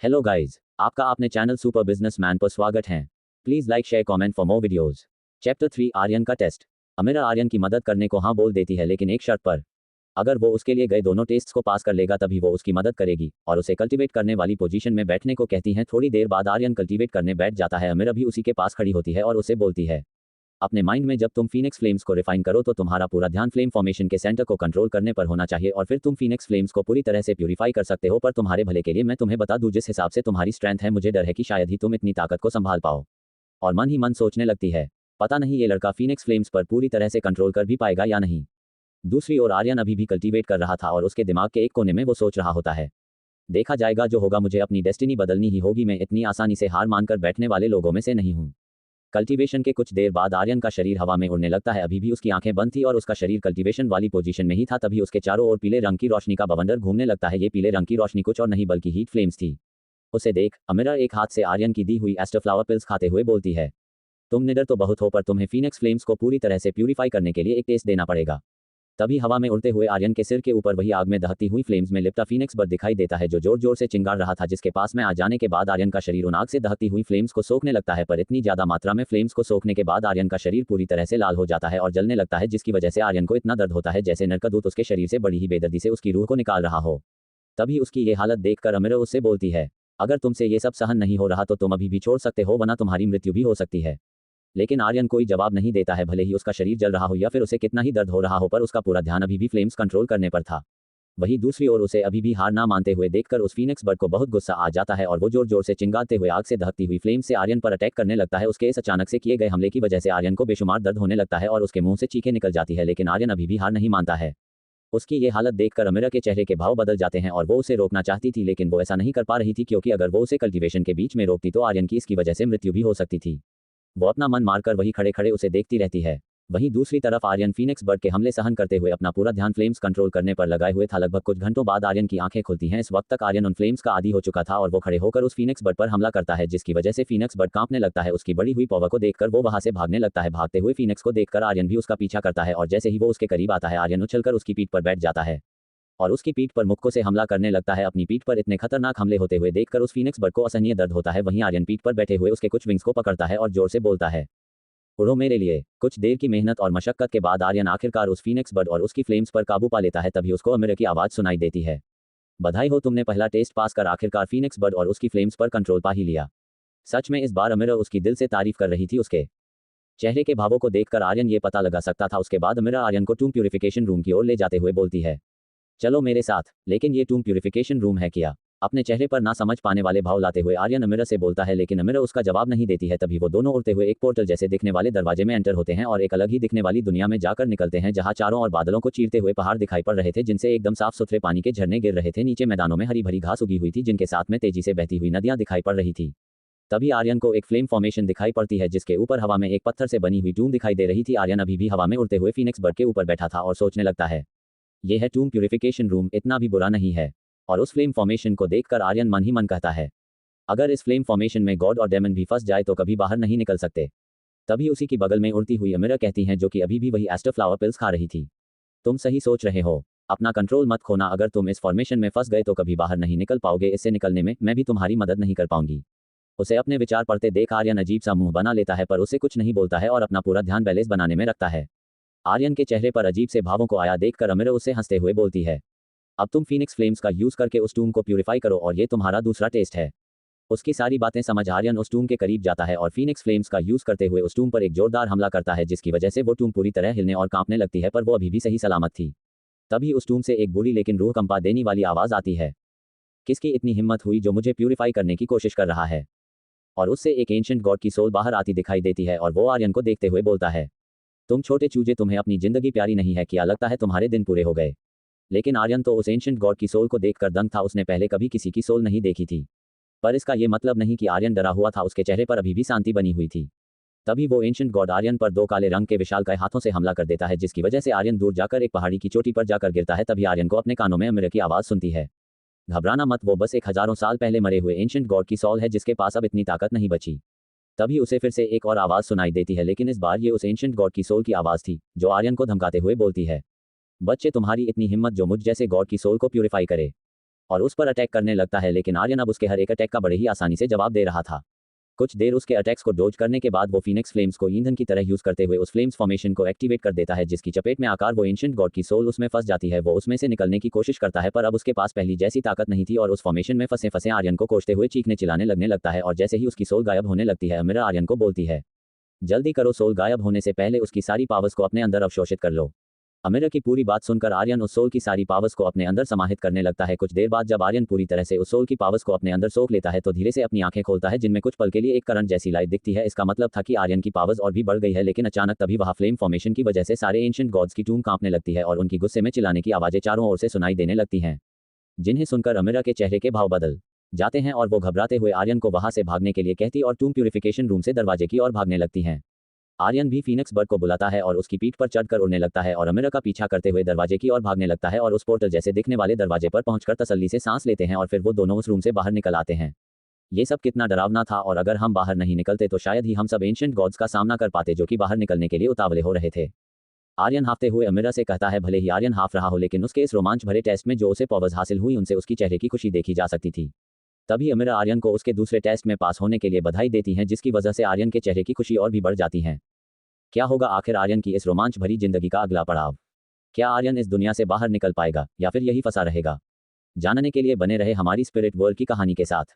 Hello guys, आपका अपने channel super businessman पर स्वागत है। Please like share comment for more videos. Chapter 3 Aryan का टेस्ट। अमीरा आर्यन की मदद करने को हाँ बोल देती है, लेकिन एक शर्त पर। अगर वो उसके लिए गए दोनों टेस्ट्स को पास कर लेगा तभी वो उसकी मदद करेगी और उसे कल्टीवेट करने वाली पोजीशन में बैठने को कहती हैं। थोड़ी देर बाद आर्यन कल्टीवेट करने बैठ जाता है। अमीरा भी उसी के पास खड़ी होती है और उसे बोलती है, अपने माइंड में जब तुम फीनिक्स फ्लेम्स को रिफाइन करो तो तुम्हारा पूरा ध्यान फ्लेम फॉर्मेशन के सेंटर को कंट्रोल करने पर होना चाहिए और फिर तुम फीनिक्स फ्लेम्स को पूरी तरह से प्यूरिफाई कर सकते हो। पर तुम्हारे भले के लिए मैं तुम्हें बता दूं, जिस हिसाब से तुम्हारी स्ट्रेंथ है, मुझे डर है कि शायद ही तुम इतनी ताकत को संभाल पाओ। और मन ही मन सोचने लगती है, पता नहीं ये लड़का फीनिक्स फ्लेम्स पर पूरी तरह से कंट्रोल कर भी पाएगा या नहीं। दूसरी ओर आर्यन अभी भी कल्टीवेट कर रहा था और उसके दिमाग के एक कोने में वो सोच रहा होता है, देखा जाएगा जो होगा, मुझे अपनी डेस्टिनी बदलनी ही होगी। मैं इतनी आसानी से हार मानकर बैठने वाले लोगों में से नहीं हूँ। कल्टीवेशन के कुछ देर बाद आर्यन का शरीर हवा में उड़ने लगता है। अभी भी उसकी आंखें बंद थी और उसका शरीर कल्टीवेशन वाली पोजीशन में ही था। तभी उसके चारों ओर पीले रंग की रोशनी का बवंडर घूमने लगता है। ये पीले रंग की रोशनी कुछ और नहीं बल्कि हीट फ्लेम्स थी। उसे देख अमीरा एक हाथ से आर्यन की दी हुई एस्टरफ्लावर पिल्स खाते हुए बोलती है, तुम निडर तो बहुत हो, पर तुम्हें फीनिक्स फ्लेम्स को पूरी तरह से प्यूरिफाई करने के लिए एक टेस्ट देना पड़ेगा। तभी हवा में उड़ते हुए आर्यन के सिर के ऊपर वही आग में दहकती हुई फ्लेम्स में लिपटा फीनिक्स बर्ड दिखाई देता है, जो जोर जोर से चिंगार रहा था। जिसके पास में आ जाने के बाद आर्यन का शरीर उन आग से दहकती हुई फ्लेम्स को सोखने लगता है। पर इतनी ज्यादा मात्रा में फ्लेम्स को सोखने के बाद आर्यन का शरीर पूरी तरह से लाल हो जाता है और जलने लगता है, जिसकी वजह से आर्यन को इतना दर्द होता है जैसे नरकदूत उसके शरीर से बड़ी ही बेदर्दी से उसकी रूह को निकाल रहा हो। तभी उसकी ये हालत देखकर अमीरा उससे बोलती है, अगर तुमसे ये सब सहन नहीं हो रहा तो तुम अभी भी छोड़ सकते हो, वरना तुम्हारी मृत्यु भी हो सकती है। लेकिन आर्यन कोई जवाब नहीं देता है। भले ही उसका शरीर जल रहा हो या फिर उसे कितना ही दर्द हो रहा हो, पर उसका पूरा ध्यान अभी भी फ्लेम्स कंट्रोल करने पर था। वहीं दूसरी ओर उसे अभी भी हार ना मानते हुए देखकर उस फीनिक्स बर्ड को बहुत गुस्सा आ जाता है और वो जोर जोर से चिंगाते हुए आग से दहकती हुई फ्लेम से आर्यन पर अटैक करने लगता है। उसके इस अचानक से किए गए हमले की वजह से आर्यन को बेशुमार दर्द होने लगता है और उसके मुंह से चीखें निकल जाती है, लेकिन आर्यन अभी भी हार नहीं मानता है। उसकी ये हालत देखकर अमीरा के चेहरे के भाव बदल जाते हैं और वो उसे रोकना चाहती थी, लेकिन वो ऐसा नहीं कर पा रही थी, क्योंकि अगर वो उसे कल्टीवेशन के बीच में रोकती तो आर्यन की इसकी वजह से मृत्यु भी हो सकती थी। वो अपना मन मारकर वही खड़े खड़े उसे देखती रहती है। वहीं दूसरी तरफ आर्यन फीनिक्स बर्ड के हमले सहन करते हुए अपना पूरा ध्यान फ्लेम्स कंट्रोल करने पर लगाए हुए था। लगभग कुछ घंटों बाद आर्यन की आंखें खुलती हैं। इस वक्त तक आर्यन उन फ्लेम्स का आदी हो चुका था और वो खड़े होकर उस फीनिक्स बर्ड पर हमला करता है, जिसकी वजह से फीनिक्स बर्ड कांपने लगता है। उसकी बड़ी हुई पावर को देखकर वो वहां से भागने लगता है। भागते हुए फीनिक्स को देखकर आर्यन भी उसका पीछा करता है और जैसे ही वो उसके करीब आता है आर्यन उछलकर उसकी पीठ पर बैठ जाता है और उसकी पीठ पर मुक्कों से हमला करने लगता है। अपनी पीठ पर इतने खतरनाक हमले होते हुए देखकर उस फीनिक्स बर्ड को असहनीय दर्द होता है। वहीं आर्यन पीठ पर बैठे हुए उसके कुछ विंग्स को पकड़ता है और जोर से बोलता है, उड़ो मेरे लिए। कुछ देर की मेहनत और मशक्कत के बाद आर्यन आखिरकार उस फीनिक्स बर्ड और उसकी फ्लेम्स पर काबू पा लेता है। तभी उसको अमीरा की आवाज सुनाई देती है, बधाई हो, तुमने पहला टेस्ट पास कर आखिरकार फीनिक्स बर्ड और उसकी फ्लेम्स पर कंट्रोल पा ही लिया। सच में इस बार अमीरा उसकी दिल से तारीफ कर रही थी। उसके चेहरे के भावों को देखकर आर्यन ये पता लगा सकता था। उसके बाद अमीरा आर्यन को टूम प्यूरिफिकेशन रूम की ओर ले जाते हुए बोलती है, चलो मेरे साथ। लेकिन ये टूम प्यूरिफिकेशन रूम है क्या? अपने चेहरे पर ना समझ पाने वाले भाव लाते हुए आर्यन अमीरा से बोलता है, लेकिन अमीरा उसका जवाब नहीं देती है। तभी वो दोनों उड़ते हुए एक पोर्टल जैसे दिखने वाले दरवाजे में एंटर होते हैं और एक अलग ही दिखने वाली दुनिया में जाकर निकलते हैं, जहां चारों और बादलों को चीरते हुए पहाड़ दिखाई पड़ रहे थे, जिनसे एकदम साफ सुथरे पानी के झरने गिर रहे थे। नीचे मैदानों में हरी भरी घास उगी हुई थी, जिनके साथ में तेजी से बहती हुई नदियां दिखाई पड़ रही थी। तभी आर्यन को एक फ्लेम फॉर्मेशन दिखाई पड़ती है, जिसके ऊपर हवा में एक पत्थर से बनी हुई टूम दिखाई दे रही थी। आर्यन अभी भी हवा में उड़ते हुए फीनिक्स बर्ड के ऊपर बैठा था और सोचने लगता है, यह है टूम प्यूरिफिकेशन रूम, इतना भी बुरा नहीं है। और उस फ्लेम फॉर्मेशन को देखकर आर्यन मन ही मन कहता है, अगर इस फ्लेम फॉर्मेशन में गॉड और डेमन भी फंस जाए तो कभी बाहर नहीं निकल सकते। तभी उसी की बगल में उड़ती हुई अमीरा कहती हैं, जो कि अभी भी वही एस्टरफ्लावर पिल्स खा रही थी, तुम सही सोच रहे हो, अपना कंट्रोल मत खोना। अगर तुम इस फॉर्मेशन में फंस गए तो कभी बाहर नहीं निकल पाओगे। इससे निकलने में मैं भी तुम्हारी मदद नहीं कर पाऊंगी। उसे अपने विचार पढ़ते देख आर्यन अजीब सा मुंह बना लेता है, पर उसे कुछ नहीं बोलता है और अपना पूरा ध्यान बैलेंस बनाने में रखता है। आर्यन के चेहरे पर अजीब से भावों को आया देखकर अमीरा उसे हंसते हुए बोलती है, अब तुम फीनिक्स फ्लेम्स का यूज करके उस टूम को प्यूरिफाई करो और ये तुम्हारा दूसरा टेस्ट है। उसकी सारी बातें समझ आर्यन उस टूम के करीब जाता है और फीनिक्स फ्लेम्स का यूज करते हुए उस टूम पर एक जोरदार हमला करता है, जिसकी वजह से वो टूम पूरी तरह हिलने और कांपने लगती है, पर वो अभी भी सही सलामत थी। तभी उस टूम से एक बुरी लेकिन रूह कंपा देने वाली आवाज आती है, किसकी इतनी हिम्मत हुई जो मुझे प्यूरिफाई करने की कोशिश कर रहा है? और उससे एक एंशिएंट गॉड की सोल बाहर आती दिखाई देती है और वो आर्यन को देखते हुए बोलता है, तुम छोटे चूजे, तुम्हें अपनी जिंदगी प्यारी नहीं है क्या? लगता है तुम्हारे दिन पूरे हो गए। लेकिन आर्यन तो उस एंशिएंट गॉड की सोल को देखकर दंग था। उसने पहले कभी किसी की सोल नहीं देखी थी, पर इसका ये मतलब नहीं कि आर्यन डरा हुआ था। उसके चेहरे पर अभी भी शांति बनी हुई थी। तभी वो एंशिएंट गॉड आर्यन पर दो काले रंग के विशालकाय हाथों से हमला कर देता है, जिसकी वजह से आर्यन दूर जाकर एक पहाड़ी की चोटी पर जाकर गिरता है। तभी आर्यन को अपने कानों में अमीरा की आवाज सुनती है, घबराना मत, वो बस एक हजारों साल पहले मरे हुए एंशिएंट गॉड की सोल है, जिसके पास अब इतनी ताकत नहीं बची। तभी उसे फिर से एक और आवाज सुनाई देती है, लेकिन इस बार ये उस एंशिएंट गॉड की सोल की आवाज थी, जो आर्यन को धमकाते हुए बोलती है, बच्चे, तुम्हारी इतनी हिम्मत जो मुझ जैसे गॉड की सोल को प्यूरिफाई करे। और उस पर अटैक करने लगता है, लेकिन आर्यन अब उसके हर एक अटैक का बड़े ही आसानी से जवाब दे रहा था। कुछ देर उसके अटैक्स को डोज करने के बाद वो फीनिक्स फ्लेम्स को ईंधन की तरह यूज करते हुए उस फ्लेम्स फॉर्मेशन को एक्टिवेट कर देता है, जिसकी चपेट में आकार वो एंशिएंट गॉड की सोल उसमें फंस जाती है। वो उसमें से निकलने की कोशिश करता है, पर अब उसके पास पहली जैसी ताकत नहीं थी और उस फॉर्मेशन में फंसे फंसे आर्यन को कोसते हुए चीखने चिल्लाने लगने लगता है। और जैसे ही उसकी सोल गायब होने लगती है, अमीरा आर्यन को बोलती है, जल्दी करो, सोल गायब होने से पहले उसकी सारी पावर्स को अपने अंदर अवशोषित कर लो। अमीरा की पूरी बात सुनकर आर्यन उस सोल की सारी पावर्स को अपने अंदर समाहित करने लगता है। कुछ देर बाद जब आर्यन पूरी तरह से उस सोल की पावर्स को अपने अंदर सोख लेता है तो धीरे से अपनी आंखें खोलता है, जिनमें कुछ पल के लिए एक करंट जैसी लाइट दिखती है। इसका मतलब था कि आर्यन की पावर्स और भी बढ़ गई है, लेकिन अचानक तभी वहां फ्लेम फॉर्मेशन की वजह से सारे एंशिएंट गॉड्स की टूम कांपने लगती है और उनकी गुस्से में चिल्लाने की आवाजें चारों ओर से सुनाई देने लगती हैं, जिन्हें सुनकर अमीरा के चेहरे के भाव बदल जाते हैं और वो घबराते हुए आर्यन को वहां से भागने के लिए कहती और टूम प्यूरिफिकेशन रूम से दरवाजे की ओर भागने लगती हैं। आर्यन भी फीनिक्स बर्ड को बुलाता है और उसकी पीठ पर चढ़कर उड़ने लगता है और अमीरा का पीछा करते हुए दरवाजे की ओर भागने लगता है और उस पोर्टल जैसे दिखने वाले दरवाजे पर पहुंचकर तसल्ली से सांस लेते हैं और फिर वो दोनों उस रूम से बाहर निकल आते हैं। ये सब कितना डरावना था, और अगर हम बाहर नहीं निकलते तो शायद ही हम सब एंशिएंट गॉड्स का सामना कर पाते, जो कि बाहर निकलने के लिए उतावले हो रहे थे। आर्यन हाफते हुए अमीरा से कहता है, भले ही आर्यन हाफ रहा हो, लेकिन उसके इस रोमांच भरे टेस्ट में जो उसे पावर्स हासिल हुई उनसे उसकी चेहरे की खुशी देखी जा सकती थी। तभी अमीरा आर्यन को उसके दूसरे टेस्ट में पास होने के लिए बधाई देती हैं, जिसकी वजह से आर्यन के चेहरे की खुशी और भी बढ़ जाती है। क्या होगा आखिर आर्यन की इस रोमांच भरी जिंदगी का अगला पड़ाव? क्या आर्यन इस दुनिया से बाहर निकल पाएगा या फिर यही फंसा रहेगा? जानने के लिए बने रहे हमारी स्पिरिट वर्ल्ड की कहानी के साथ।